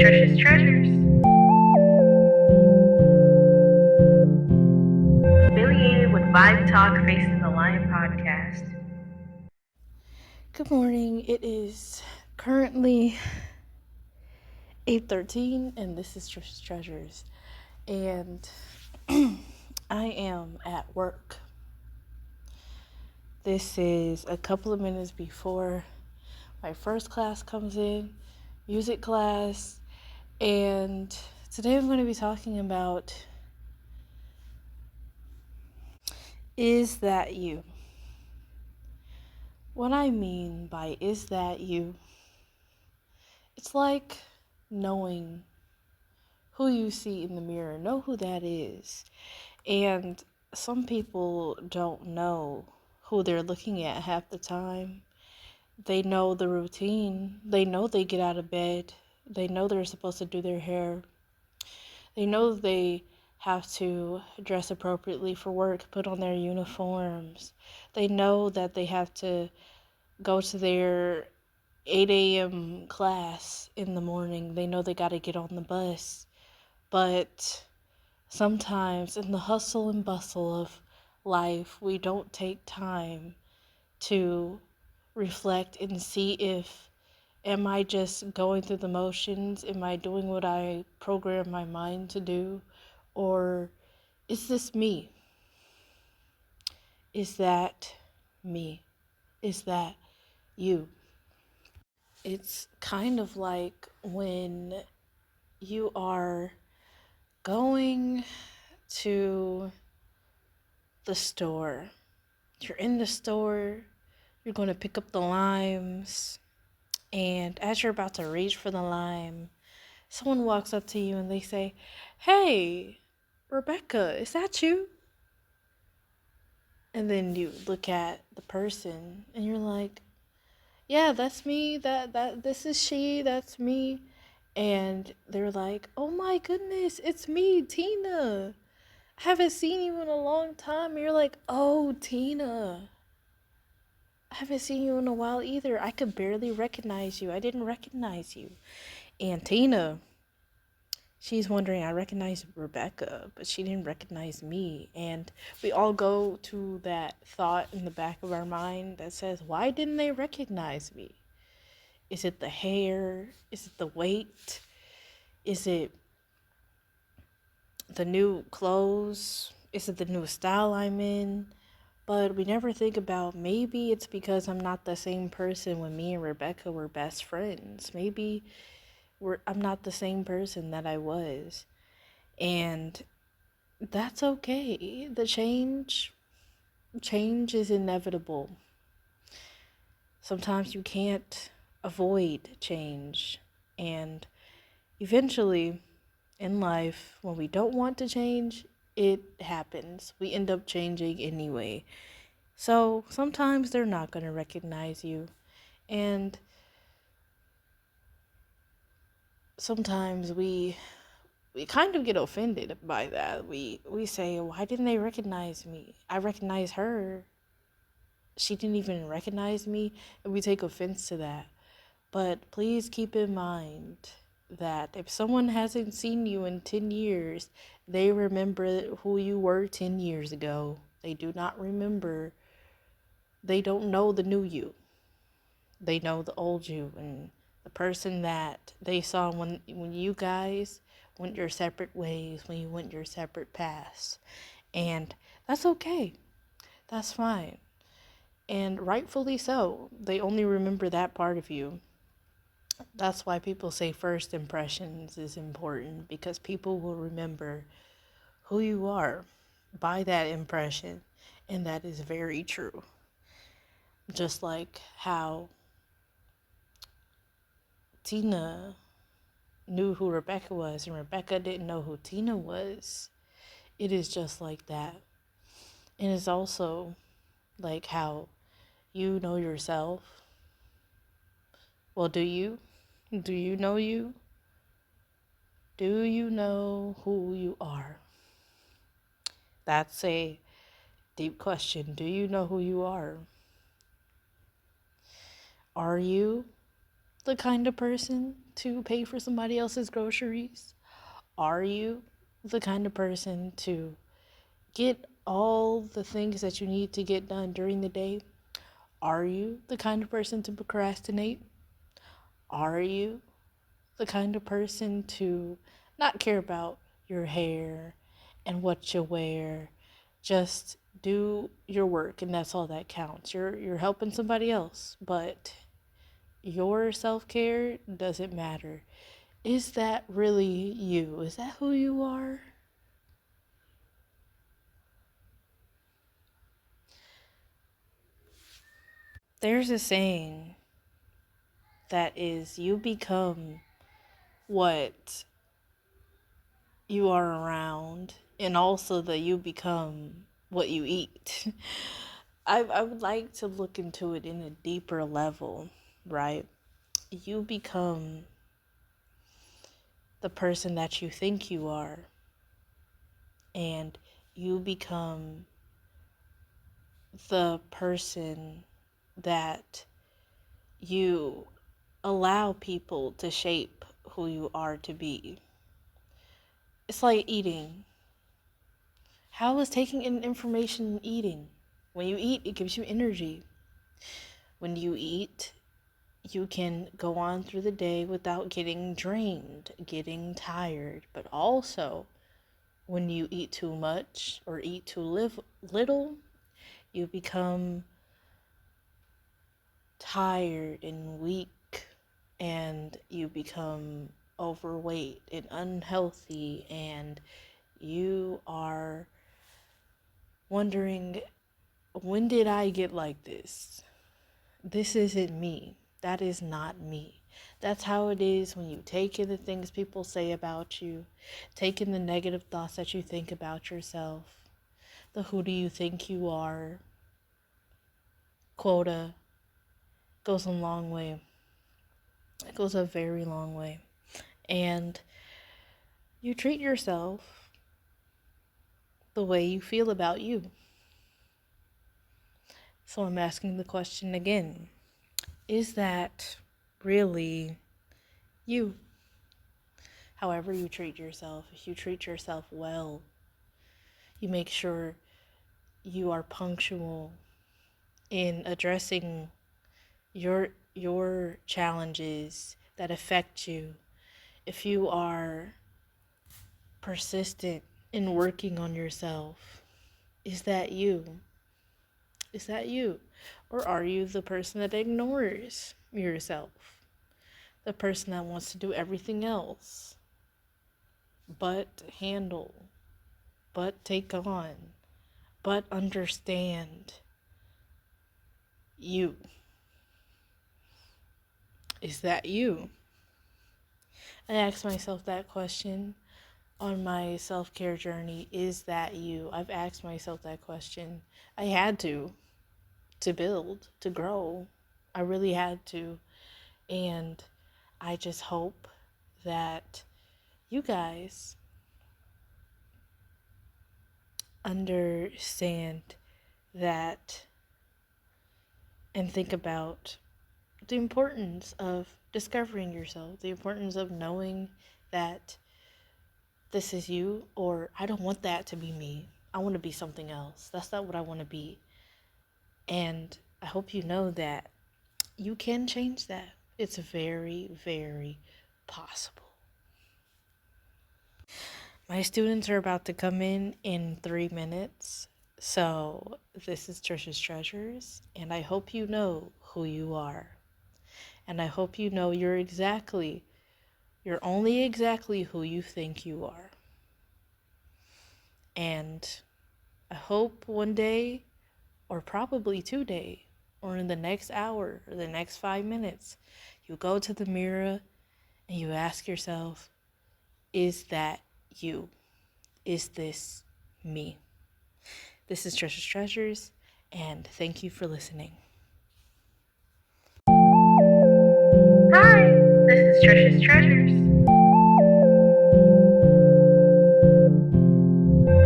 Trishs Treasures. Affiliated with Vibe Talk Facing the Lion podcast. Good morning. It is currently 8:13 and this is Trishs Treasures. And I am at work. This is a couple of minutes before my first class comes in, music class, and today I'm going to be talking about is that you? What I mean by is that you? It's like knowing who you see in the mirror, know who that is. And some people don't know who they're looking at half the time. They know the routine. They know they get out of bed. They know they're supposed to do their hair. They know they have to dress appropriately for work, put on their uniforms. They know that they have to go to their 8 a.m. class in the morning. They know they got to get on the bus. But sometimes in the hustle and bustle of life, we don't take time to reflect and see if, am I just going through the motions? Am I doing what I program my mind to do? Or is this me? Is that me? Is that you? It's kind of like when you are going to the store. You're in the store, you're going to pick up the limes, and as you're about to reach for the lime, someone walks up to you and they say, "Hey, Rebecca, is that you?" And then you look at the person and you're like, "Yeah, that's me. This is she. That's me." And they're like, "Oh my goodness, it's me, Tina. I haven't seen you in a long time." And you're like, "Oh, Tina. I haven't seen you in a while either. I could barely recognize you. I didn't recognize you." And Tina, she's wondering, I recognize Rebecca, but she didn't recognize me. And we all go to that thought in the back of our mind that says, why didn't they recognize me? Is it the hair? Is it the weight? Is it the new clothes? Is it the new style I'm in? But we never think about, maybe it's because I'm not the same person when me and Rebecca were best friends. Maybe I'm not the same person that I was. And that's okay. The change is inevitable. Sometimes you can't avoid change. And eventually in life, when we don't want to change, it happens. We end up changing anyway. So sometimes they're not going to recognize you. And sometimes we kind of get offended by that. We say, why didn't they recognize me? I recognize her. She didn't even recognize me. And we take offense to that. But please keep in mind that if someone hasn't seen you in 10 years, they remember who you were 10 years ago. They do not remember. They don't know the new you. They know the old you and the person that they saw when you guys went your separate ways, when you went your separate paths. And that's okay. That's fine. And rightfully so. They only remember that part of you. That's why people say first impressions is important, because people will remember who you are by that impression. And that is very true. Just like how Tina knew who Rebecca was and Rebecca didn't know who Tina was. It is just like that. And it's also like how you know yourself. Well, do you? Do you know you? Do you know who you are? That's a deep question. Do you know who you are? Are you the kind of person to pay for somebody else's groceries? Are you the kind of person to get all the things that you need to get done during the day? Are you the kind of person to procrastinate? Are you the kind of person to not care about your hair and what you wear? Just do your work and that's all that counts. You're helping somebody else, but your self-care doesn't matter. Is that really you? Is that who you are? There's a saying that is, you become what you are around, and also that you become what you eat. I would like to look into it in a deeper level, right? You become the person that you think you are, and you become the person that you allow people to shape who you are to be. It's like eating. How is taking in information eating? When you eat, it gives you energy. When you eat, you can go on through the day without getting drained, getting tired. But also, when you eat too much or eat too little, you become tired and weak, and you become overweight and unhealthy, and you are wondering, when did I get like this? This isn't me. That is not me. That's how it is when you take in the things people say about you, take in the negative thoughts that you think about yourself, the who do you think you are quota goes a long way. It goes a very long way. And you treat yourself the way you feel about you. So I'm asking the question again. Is that really you? However you treat yourself, if you treat yourself well, you make sure you are punctual in addressing your challenges that affect you. If you are persistent in working on yourself, is that you? Is that you? Or are you the person that ignores yourself? The person that wants to do everything else but handle, but take on, but understand you? Is that you? I asked myself that question on my self-care journey. Is that you? I've asked myself that question. I had to build, to grow. I really had to. And I just hope that you guys understand that and think about the importance of discovering yourself, the importance of knowing that this is you, or I don't want that to be me. I want to be something else. That's not what I want to be. And I hope you know that you can change that. It's very, very possible. My students are about to come in 3 minutes. So this is Trishs Treasures, and I hope you know who you are. And I hope you know you're only exactly who you think you are. And I hope one day, or probably today, or in the next hour, or the next 5 minutes, you go to the mirror and you ask yourself, is that you? Is this me? This is Trishs Treasures, and thank you for listening. Hi, this is Trishs Treasures.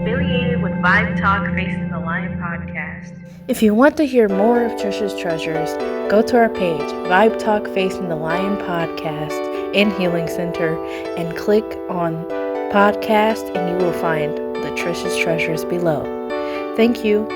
Affiliated with Vibe Talk Facing the Lion podcast. podcast. If you want to hear more of Trish's Treasures, go to our page, Vibe Talk Facing the Lion Podcast and Healing Center, and click on podcast, and you will find the Trish's Treasures below. Thank you.